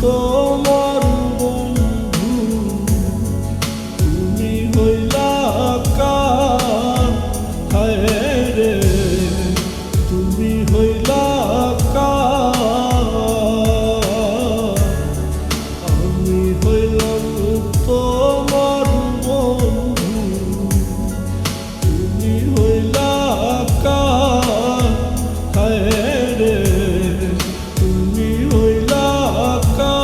তোমার বন্ধু তুমি হইলা কার, হায় রে তুমি হইলা কার। আমি হইলাম তোমার বন্ধু তুমি হইলা কার, হায় রে তুমি হইলা কার।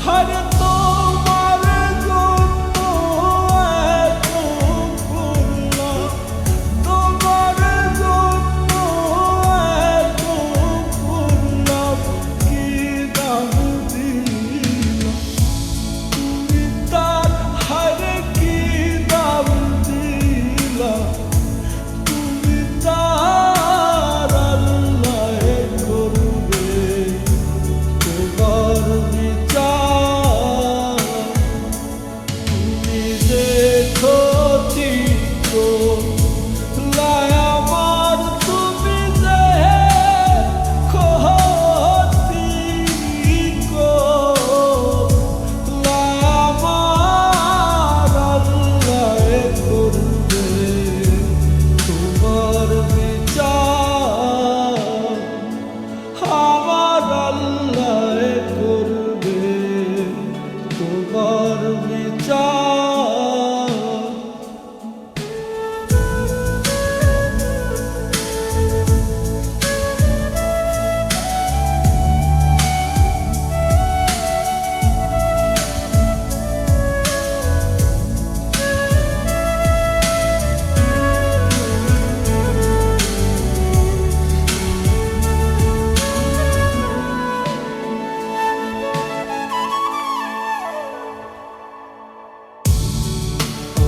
হারে তোমার জন্য এত করলাম, তোমার জন্য এত করলাম, কি দাম দিলাম তুমি তার, হারে কি দাম দিলাম তুমি তার। আল্লাহ করবে তোমার বিচার, তুমি দেখো চিত্র লাই আমার, তুমি দেখো চিত্র লাই আমার। আল্লাহ করবে তোমার বিচার, আমার আল্লাহ করবে তোমার বিচার।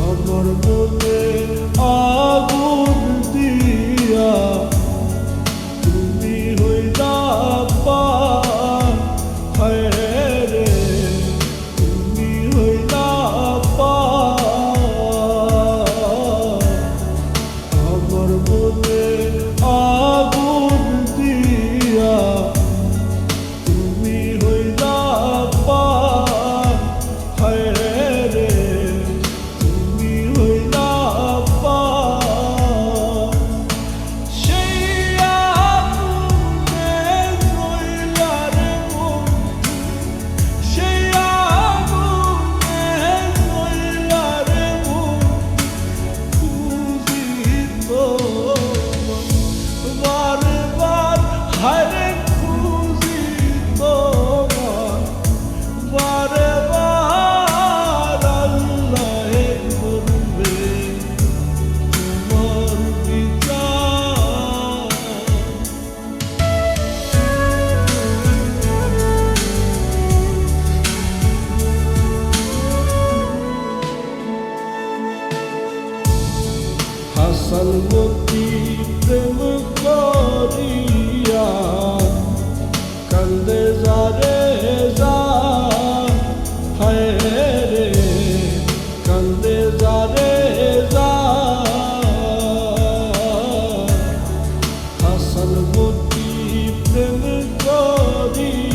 আমার মনে আগুন দিয়া তুমি হইলা পার, হায় রে তুমি হইলা পার। আমার মনে আগুন দিয়া তুমি হইলা পার, হায় রে তুমি হইলা পার। সেই আগুনে জ্বইলা রে বন্ধু, সেই আগুনে জ্বইলা রে বন্ধু, খুঁজি তোমার বারবার, হায় খুঁজি তোমার বারবার। আল্লাহ করবে তোমার বিচার, হাসান মতি প্রেম করিয়া কান্দে যারে যা, হায় রে কান্দে যারে যা। হাসান মতি প্রেম করিয়া